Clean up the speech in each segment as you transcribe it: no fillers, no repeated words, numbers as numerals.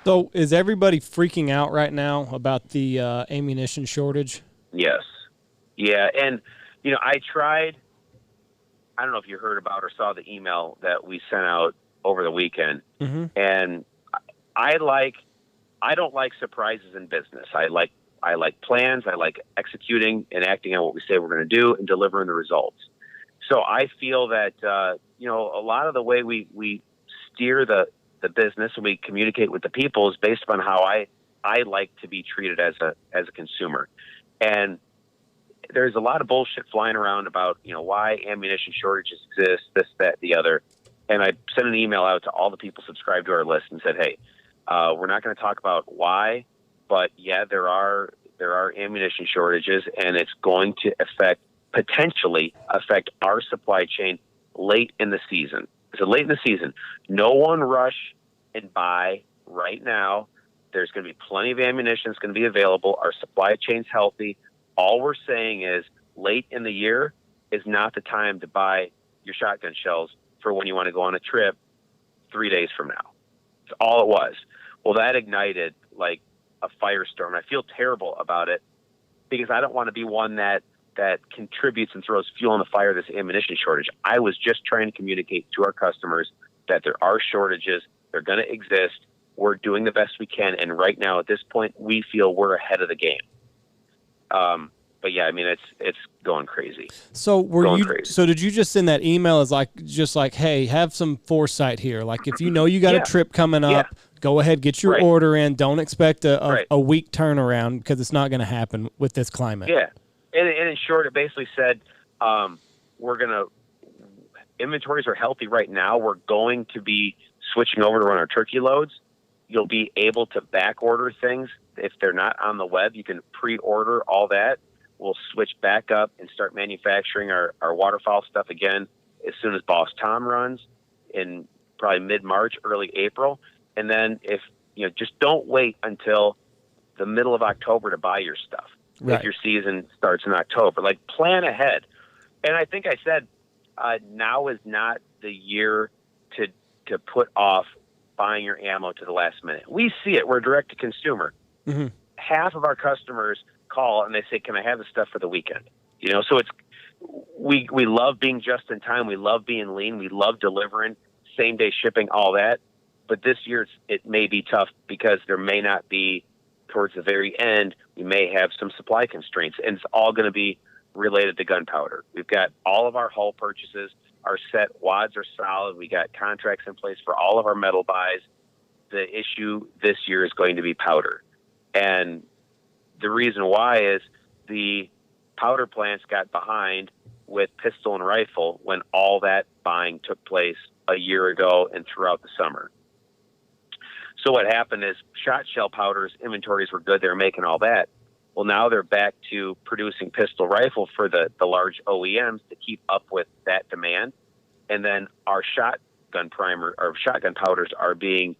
So is everybody freaking out right now about the ammunition shortage? Yes. Yeah. And, I tried, I don't know if you heard about or saw the email that we sent out over the weekend. Mm-hmm. And I don't like surprises in business. I like plans. I like executing and acting on what we say we're going to do and delivering the results. So I feel that, a lot of the way we steer the business and we communicate with the people is based upon how I like to be treated as a consumer. And there's a lot of bullshit flying around about, why ammunition shortages exist, this, that, the other. And I sent an email out to all the people subscribed to our list and said, hey, we're not going to talk about why, but yeah, there are ammunition shortages, and it's going to potentially affect our supply chain late in the season. So late in the season, no one rush and buy right now. There's going to be plenty of ammunition that's going to be available. Our supply chain's healthy. All we're saying is late in the year is not the time to buy your shotgun shells for when you want to go on a trip 3 days from now. That's all it was. Well, that ignited like a firestorm. I feel terrible about it because I don't want to be one that contributes and throws fuel on the fire of this ammunition shortage. I was just trying to communicate to our customers that there are shortages. They're going to exist. We're doing the best we can. And right now, at this point, we feel we're ahead of the game. But yeah, I mean, it's going crazy. So So did you just send that email as like, hey, have some foresight here. Like if you got a trip coming up, go ahead, get your order in. Don't expect a week turnaround because it's not going to happen with this climate. Yeah. And in short, it basically said, inventories are healthy right now. We're going to be switching over to run our turkey loads. You'll be able to back order things. If they're not on the web, you can pre-order all that. We'll switch back up and start manufacturing our waterfowl stuff again as soon as Boss Tom runs in probably mid-March, early April. And then just don't wait until the middle of October to buy your stuff. Right. If your season starts in October, like plan ahead. And I think I said, now is not the year to put off buying your ammo to the last minute. We see it. We're direct to consumer. Mm-hmm. Half of our customers call and they say, can I have the stuff for the weekend? So we love being just in time. We love being lean. We love delivering same day shipping, all that. But this year it may be tough because there may not be towards the very end. We may have some supply constraints, and it's all going to be related to gunpowder. We've got all of our hull purchases are set. Wads are solid. We got contracts in place for all of our metal buys. The issue this year is going to be powder. And the reason why is the powder plants got behind with pistol and rifle when all that buying took place a year ago and throughout the summer. So what happened is shot shell powders inventories were good. They were making all that. Well, now they're back to producing pistol rifle for the large OEMs to keep up with that demand. And then our shotgun powders are being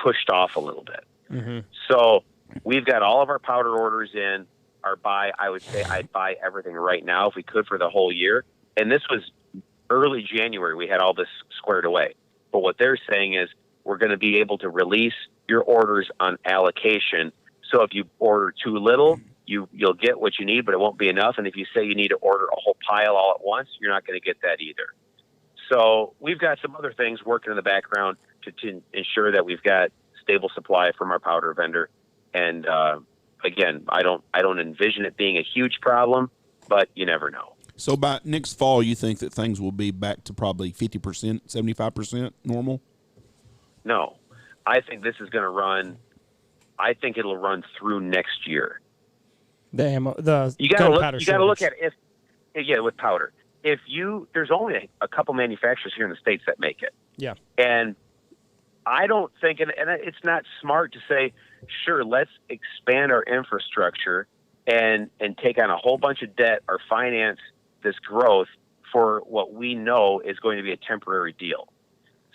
pushed off a little bit. Mm-hmm. So we've got all of our powder orders in. I would say I'd buy everything right now if we could for the whole year. And this was early January. We had all this squared away. But what they're saying is we're going to be able to release your orders on allocation. So if you order too little, you'll get what you need, but it won't be enough. And if you say you need to order a whole pile all at once, you're not going to get that either. So we've got some other things working in the background to ensure that we've got stable supply from our powder vendor. And again, I don't envision it being a huge problem, but you never know. So by next fall, you think that things will be back to probably 50%, 75% normal? No, I think this is going to run. I think it'll run through next year. You got to look at it with powder. There's only a couple manufacturers here in the States that make it. Yeah. And I don't think, and it's not smart to say, sure, let's expand our infrastructure and take on a whole bunch of debt or finance this growth for what we know is going to be a temporary deal.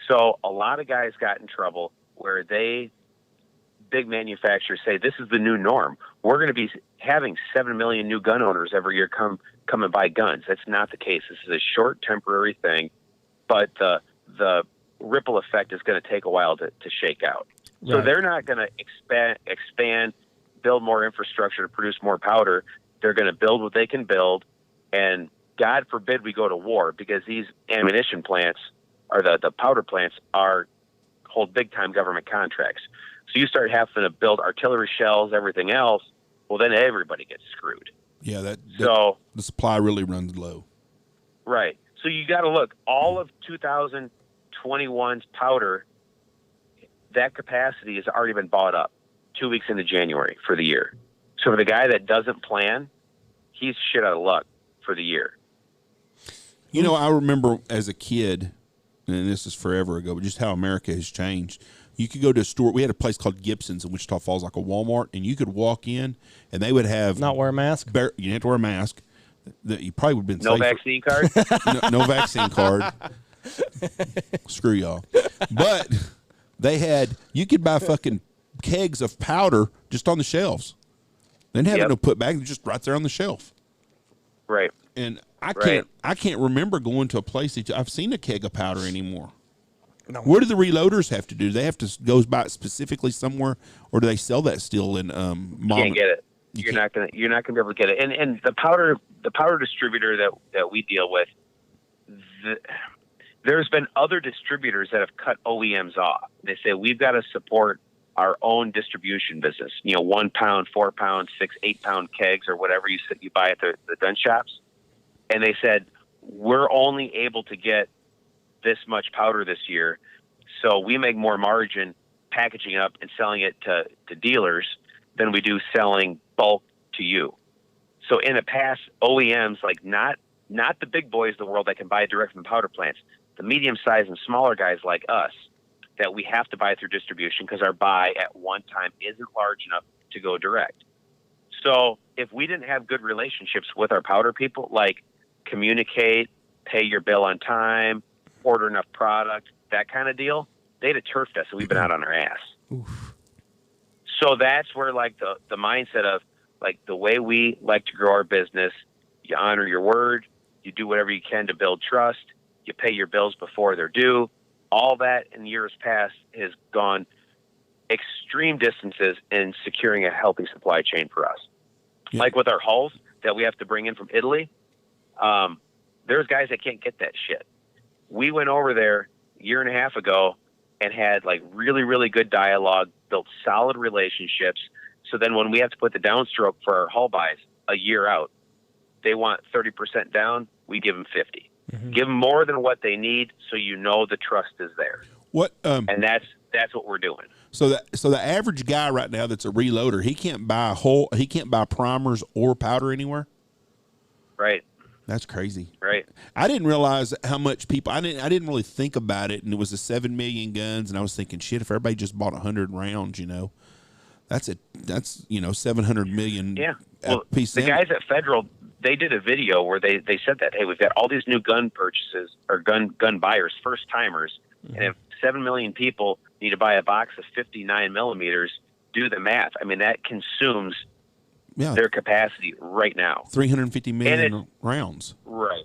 So a lot of guys got in trouble where big manufacturers say, this is the new norm. We're going to be having 7 million new gun owners every year come and buy guns. That's not the case. This is a short temporary thing, but the the ripple effect is going to take a while to shake out. So they're not going to expand, build more infrastructure to produce more powder. They're going to build what they can build, and God forbid we go to war, because these ammunition plants or the powder plants hold big time government contracts. So you start having to build artillery shells, everything else. Well, then everybody gets screwed. Yeah, so the supply really runs low. Right. So you got to look, all of 2021's powder, that capacity has already been bought up 2 weeks into January for the year. So for the guy that doesn't plan, he's shit out of luck for the year. You know, I remember as a kid, and this is forever ago, but just how America has changed. You could go to a store. We had a place called Gibson's in Wichita Falls, like a Walmart, and you could walk in, and they would have not wear a mask. You didn't have to wear a mask. You probably would have been no safer. Vaccine card. No vaccine card. Screw y'all. But you could buy fucking kegs of powder just on the shelves. They didn't have no put back; just right there on the shelf. Right. And I can't remember going to a place that I've seen a keg of powder anymore. No. What do the reloaders have to do? Do they have to go buy it specifically somewhere, or do they sell that still in? You can't get it. You're not gonna be able to get it. And the powder distributor that we deal with, there's been other distributors that have cut OEMs off. They say we've got to support our own distribution business. 1 pound, 4 pound, 6, 8 pound kegs or whatever you buy at the gun shops. And they said we're only able to get this much powder this year, so we make more margin packaging up and selling it to dealers than we do selling bulk to you. So in the past, OEMs, like not the big boys of the world that can buy direct from powder plants, the medium-sized and smaller guys like us, that we have to buy through distribution because our buy at one time isn't large enough to go direct. So if we didn't have good relationships with our powder people, like communicate, pay your bill on time, order enough product, that kind of deal, they'd have turfed us, and we've been out on our ass. Oof. So that's where, like, the mindset of, like, the way we like to grow our business, you honor your word, you do whatever you can to build trust, you pay your bills before they're due. All that in years past has gone extreme distances in securing a healthy supply chain for us. Yeah. Like with our hulls that we have to bring in from Italy, there's guys that can't get that shit. We went over there a year and a half ago and had like really, really good dialogue, built solid relationships. So then when we have to put the downstroke for our hull buys a year out, they want 30% down. We give them 50. Mm-hmm. Give them more than what they need, so the trust is there. And that's what we're doing. So the average guy right now that's a reloader, he can't buy primers or powder anywhere. Right. That's crazy. Right. I didn't realize how much people. I didn't really think about it, and it was the 7 million guns, and I was thinking, shit, if everybody just bought 100 rounds, that's 700 million. Yeah. Well, the guys at Federal, they did a video where they said that, hey, we've got all these new gun purchases or gun buyers, first timers, and if 7 million people need to buy a box of 59 millimeters, do the math. I mean, that consumes their capacity right now. 350 million rounds. Right.